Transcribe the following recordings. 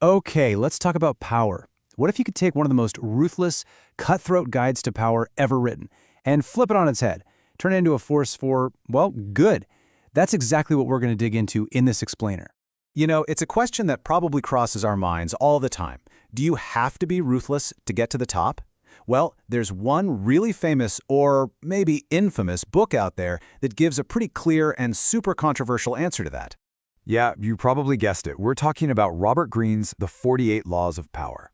Okay, let's talk about power. What if you could take one of the most ruthless, cutthroat guides to power ever written and flip it on its head, turn it into a force for, well, good? That's exactly what we're going to dig into in this explainer. You know, it's a question that probably crosses our minds all the time. Do you have to be ruthless to get to the top? Well, there's one really famous, or maybe infamous, book out there that gives a pretty clear and super controversial answer to that. Yeah, you probably guessed it. We're talking about Robert Greene's The 48 Laws of Power.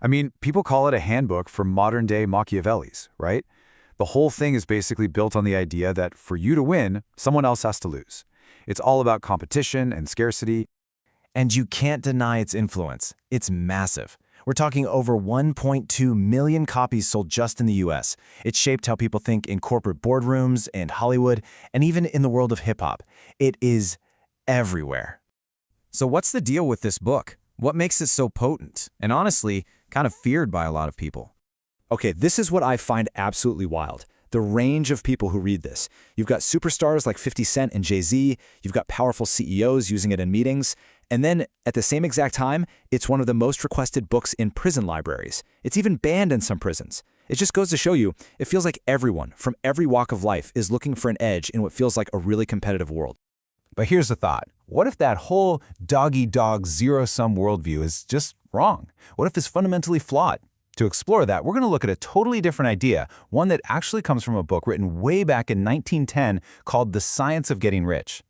I mean, people call it a handbook for modern-day Machiavellis, right? The whole thing is basically built on the idea that for you to win, someone else has to lose. It's all about competition and scarcity. And you can't deny its influence. It's massive. We're talking over 1.2 million copies sold just in the US. It shaped how people think in corporate boardrooms and Hollywood, and even in the world of hip-hop. It is everywhere. So what's the deal with this book? What makes it so potent? And honestly, kind of feared by a lot of people. Okay, this is what I find absolutely wild. The range of people who read this. You've got superstars like 50 Cent and Jay-Z, you've got powerful CEOs using it in meetings, and then at the same exact time, it's one of the most requested books in prison libraries. It's even banned in some prisons. It just goes to show you, it feels like everyone from every walk of life is looking for an edge in what feels like a really competitive world. But here's the thought. What if that whole dog-eat-dog zero-sum worldview is just wrong? What if it's fundamentally flawed? To explore that, we're going to look at a totally different idea, one that actually comes from a book written way back in 1910 called The Science of Getting Rich.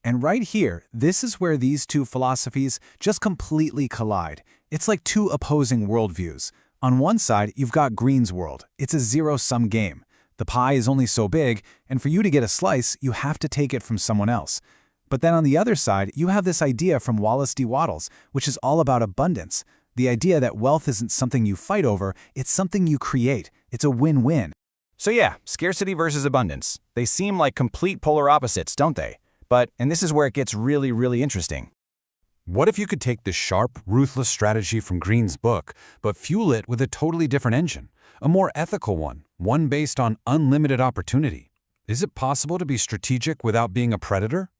And right here, this is where these two philosophies just completely collide. It's like two opposing worldviews. On one side, you've got Greene's world. It's a zero-sum game. The pie is only so big, and for you to get a slice, you have to take it from someone else. But then on the other side, you have this idea from Wallace D. Wattles, which is all about abundance. The idea that wealth isn't something you fight over, it's something you create. It's a win-win. So yeah, scarcity versus abundance. They seem like complete polar opposites, don't they? But, and this is where it gets really, really interesting. What if you could take the sharp, ruthless strategy from Greene's book, but fuel it with a totally different engine? A more ethical one based on unlimited opportunity. Is it possible to be strategic without being a predator?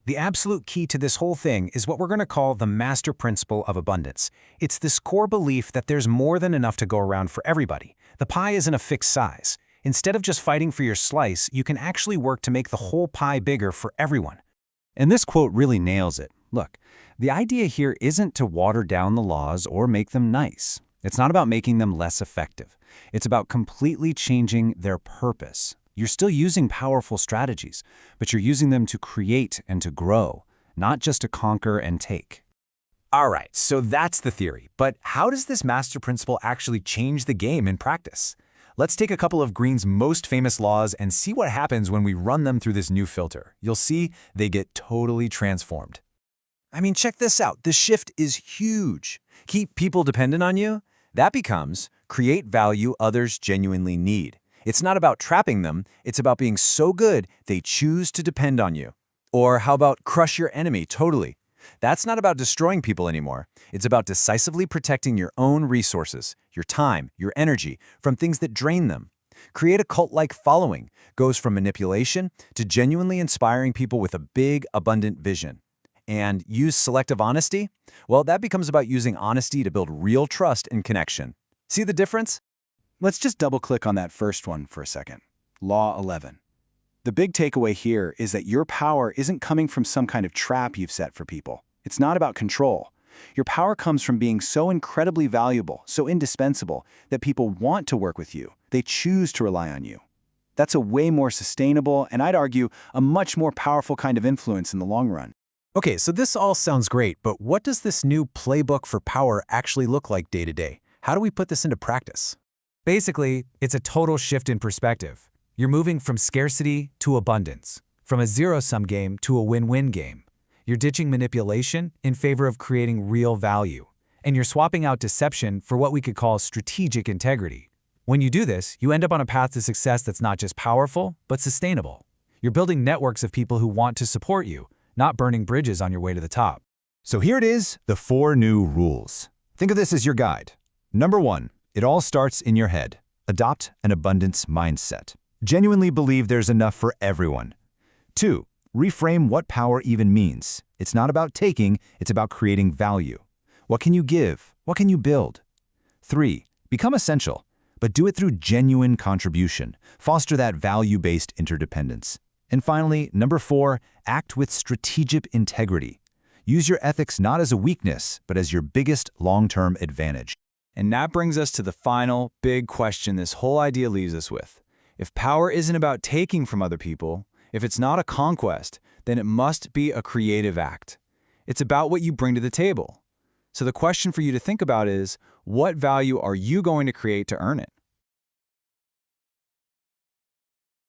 The absolute key to this whole thing is what we're going to call the master principle of abundance. It's this core belief that there's more than enough to go around for everybody. The pie isn't a fixed size. Instead of just fighting for your slice, you can actually work to make the whole pie bigger for everyone. And this quote really nails it. Look, the idea here isn't to water down the laws or make them nice. It's not about making them less effective. It's about completely changing their purpose. You're still using powerful strategies, but you're using them to create and to grow, not just to conquer and take. All right, so that's the theory. But how does this master principle actually change the game in practice? Let's take a couple of Greene's most famous laws and see what happens when we run them through this new filter. You'll see they get totally transformed. I mean, check this out. The shift is huge. Keep people dependent on you? That becomes create value others genuinely need. It's not about trapping them, it's about being so good they choose to depend on you. Or how about crush your enemy totally? That's not about destroying people anymore. It's about decisively protecting your own resources, your time, your energy, from things that drain them. Create a cult-like following goes from manipulation to genuinely inspiring people with a big, abundant vision. And use selective honesty? Well, that becomes about using honesty to build real trust and connection. See the difference? Let's just double-click on that first one for a second. Law 11. The big takeaway here is that your power isn't coming from some kind of trap you've set for people. It's not about control. Your power comes from being so incredibly valuable, so indispensable, that people want to work with you. They choose to rely on you. That's a way more sustainable, and I'd argue, a much more powerful kind of influence in the long run. Okay, so this all sounds great, but what does this new playbook for power actually look like day to day? How do we put this into practice? Basically, it's a total shift in perspective. You're moving from scarcity to abundance, from a zero-sum game to a win-win game. You're ditching manipulation in favor of creating real value, and you're swapping out deception for what we could call strategic integrity. When you do this, you end up on a path to success that's not just powerful, but sustainable. You're building networks of people who want to support you, not burning bridges on your way to the top. So here it is, the 4 new rules. Think of this as your guide. Number 1, it all starts in your head. Adopt an abundance mindset. Genuinely believe there's enough for everyone. 2, reframe what power even means. It's not about taking, it's about creating value. What can you give? What can you build? 3. Become essential, but do it through genuine contribution. Foster that value-based interdependence. And finally, number 4, act with strategic integrity. Use your ethics not as a weakness, but as your biggest long-term advantage. And that brings us to the final, big question this whole idea leaves us with. If power isn't about taking from other people, if it's not a conquest, then it must be a creative act. It's about what you bring to the table. So the question for you to think about is, what value are you going to create to earn it?